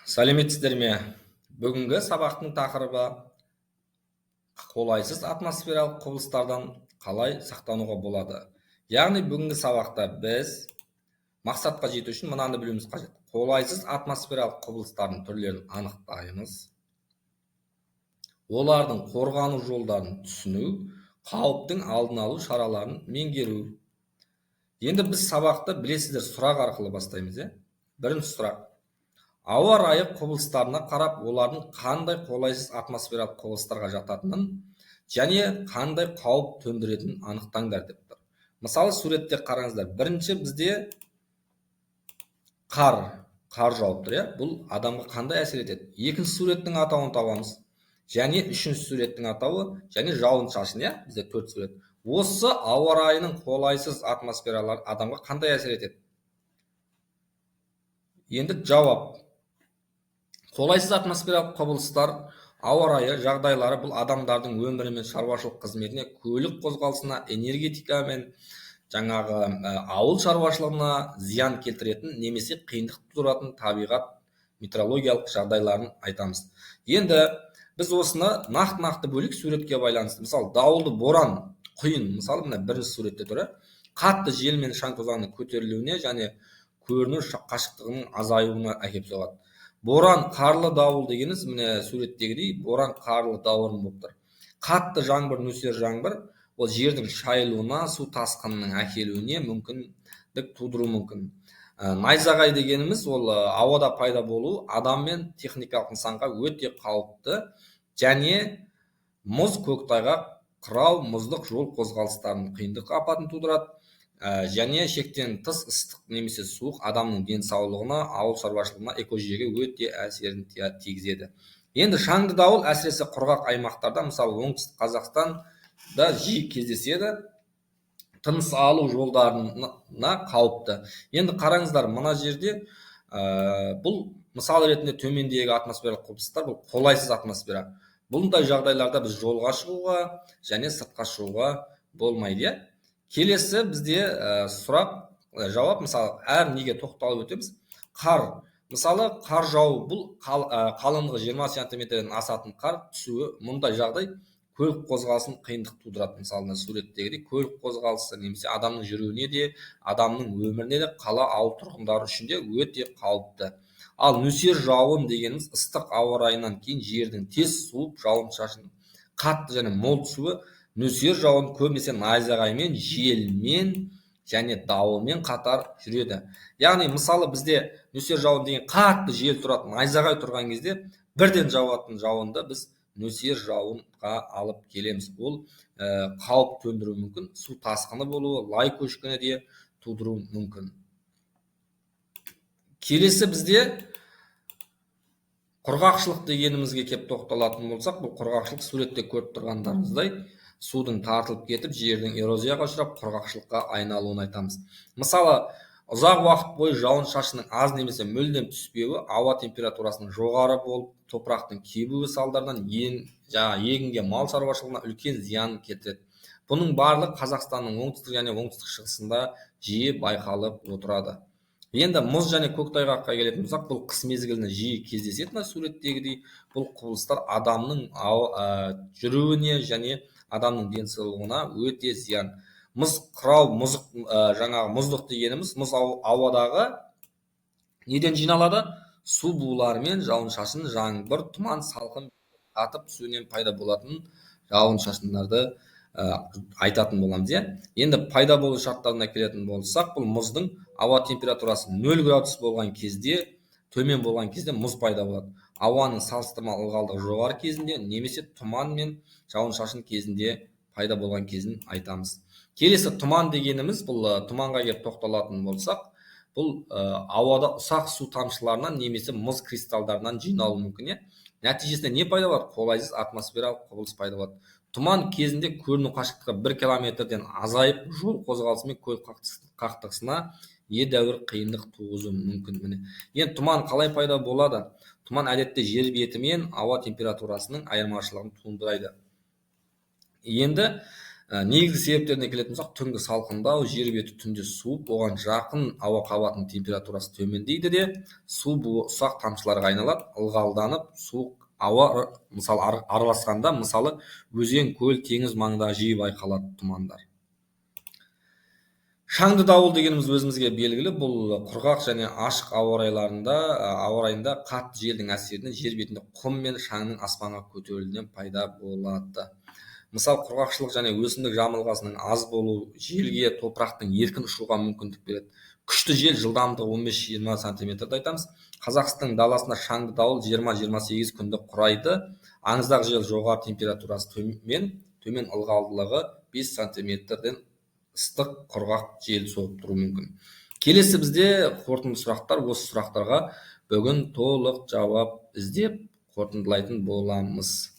Сәлеметсіздер ме? Бүгінгі сабақтың тақырыбы қолайсыз атмосфералық құбылыстардан қалай сақтануға болады. Яғни бүгінгі сабақта біз мақсатқа жету үшін мынаны білуіміз қажет. Қолайсыз атмосфералық құбылыстардың түрлерін анықтаймыз. Олардың қорғану жолдарын түсіну, қауіптің алдын алу шараларын меңгеру. Енді біз сабақты білесіздер сұрақ арқылы бастаймыз. Бірінші сұрақ. Ауа райы құбылыстарына қарап, олардың қандай қолайсыз атмосфералық құбылыстарға жататынын және қандай қауіп төндіретінін анықтаңдар деп тұр. Мысалы, суретте қараңыздар. Бірінші бізде қар жауып тұр, бұл адамға қандай әсер етеді? Екінші суреттің атауын табамыз. Және үшінші суреттің атауы және жауын-шашын, бізде 4 сурет. Осы ауа райының қолайсыз атмосфералар адамға қандай әсер етеді? Енді жауап. Қолайсыз атмосфералық құбылыстар ауа райы жағдайлары бұл адамдардың өмірі мен шаруашылық қызметіне, көлік қозғалысына, энергетика мен ауыл шаруашылығына зиян келтіретін немесе қиындық тудыратын табиғат метеорологиялық жағдайларын айтамыз. Енді біз осыны нақты бөлік суретке байланысты. Мысалы, дауылды боран, құйын, мысалы, мына бірінші суретте тұр. Қатты жел мен шаң тозаңның көтерілуіне және көріну қашықтығының азаюына әкеліп соғады. Боран, қарлы дауыл дегеніміз міне суреттегідей боран, қарлы дауыл болып тұр. Қатты жаңбыр, нөсер жаңбыр, ол жердің шайылуына, су тасқынының әкелуіне мүмкіндік тудыруы мүмкін. Найзағай дегеніміз ол ауада пайда болу, адам мен техникалық нысанға өте қауіпті және мұз, көктайғақ, қырау, мұздық жол қозғалыстарының қиындық апатын тудырады. Және шектен тыс ыстық немесе суық адамның денсаулығына, ауыл шаруашылығына, экожүйеге өте әсерін тигізеді. Енді шаңды дауыл әсіресе құрғақ аймақтарда, мысалы оңтүстік Қазақстанда жиі кездеседі, тыныс алу жолдарына қауіпті. Енді қараңыздар, мына жерде бұл мысал ретінде төмендегі атмосфералық құбылыстар бұл қолайсыз атмосфера. Бұндай жағдайларда біз жолға шығуға және сыртқа шығуға болмайды. Келесі бізде сұрақ жауап, мысалы, әр неге тоқталып өтеміз. Қар, мысалы, қар жауы бұл қалыңдығы 20 сантиметрден асатын қар түсуі, мұндай жағдай көлік қозғалысын қиындық тудырады. Мысалы, суреттегідей көлік қозғалысы немесе адамның жүруіне де, адамның өміріне де, қала ауыл тұрғындары үшін де өте қауіпті. Ал нөсер жауын дегеніміз ыстық ауа райынан кейін жердің тез суып, жауын-шашын қатты және мол түсуі. Нөсер жауын көбінесе найзағаймен, желмен және дауылмен қатар жүреді. Яғни, мысалы, бізде нөсер жауын деген қатты жел тұратын, найзағай тұрған кезде бірден жауатын жауынды біз нөсер жауынға алып келеміз. Ол қауіп төндіруі мүмкін, су тасқыны болуы, лай көшкіні де тудыруы мүмкін. Келесі бізде құрғақшылық дегенімізге кеп тоқталатын болсақ, бұл құрғақшылық суретте көріп тұрғандарыңыздай судың тартылып кетіп, жердің эрозияға ұшырап, құрғақшылыққа айналуын айтамыз. Мысалы, ұзақ уақыт бойы жауын-шашынның аз немесе мүлдем түспеуі, ауа температурасының жоғары болып, топырақтың кебуі салдарынан егінге, мал шаруашылығына үлкен зиян келтіреді. Бұның барлығы Қазақстанның оңтүстік және оңтүстік шығысында жиі байқалып отырады. Енді мұз және көктайғаққа келетін болсақ, бұл қыс мезгілінде жиі кездеседі. Суреттегідей, бұл құбылыстар адамның жүруіне және адамның денсаулығына өте зиян. Мұз, қырау, мұздық дегеніміз мұз ауадағы неден жиналады? Су буларымен жауын-шашын, жаңбыр, тұман, салқын қатып түсуінен пайда болатын жауын-шашындарды айтатын боламыз. Енді пайда болу шарттарына келетін болсақ, бұл мұздың ауа температурасы 0 градус болған кезде, төмен болған кезде мұз пайда болады. Ауаның салыстырмалы ылғалдығы жоғары кезінде немесе тұман мен жауын-шашын кезінде пайда болған кезін айтамыз. Келесі тұман дегеніміз, бұл тұманға келіп тоқталатын болсақ, бұл ауада ұсақ су тамшыларынан немесе мұз кристалдарынан жиналуы мүмкін. Нәтижесінде не пайда болады? Қолайсыз атмосфералық құбылыс пайда болады. Тұман кезінде көріну қашықтығы 1 километрден азайып, жол қозғалысы мен көлік қақтығысына едәуір қиындық туғызуы мүмкін. Енді тұман қалай пайда болады? Тұман әдетте жер беті мен ауа температурасының айырмашылығын туындырады. Енді Негізгі себептеріне келетін болсақ, түнгі салқындау, жер беті түнде суып, оған жақын ауа қабатының температурасы төмендейді де, су ұсақ тамшыларға айналады, ылғалданып, суық ауа мысалы араласқанда, мысалы өзен, көл, теңіз маңында жиі байқалады тұмандар. Шаңды дауыл дегеніміз өзімізге белгілі. Бұл құрғақ және ашық ауа райында қатты желдің әсерінен жер бетінде құм мен шаңның аспанға көтерілуінен пайда болады. Мысалы, құрғақшылық және өсімдік жамылғысының аз болу желге, топырақтың еркін ұшуға мүмкіндік береді. Күшті жел жылдамдығы 15-20 сантиметрді айтамыз. Қазақстан даласында шаңды дауыл 20-28 күнді құрайды. Аңыздағы жел жоғары температурасы төмен ылғалдылығы 5 сантиметрден ыстық құрғақ жел соғып тұруы мүмкін. Келесі бізде қорытынды сұрақтар. Осы сұрақтарға бүгін толық жауап іздеп қорытындылайтын боламыз.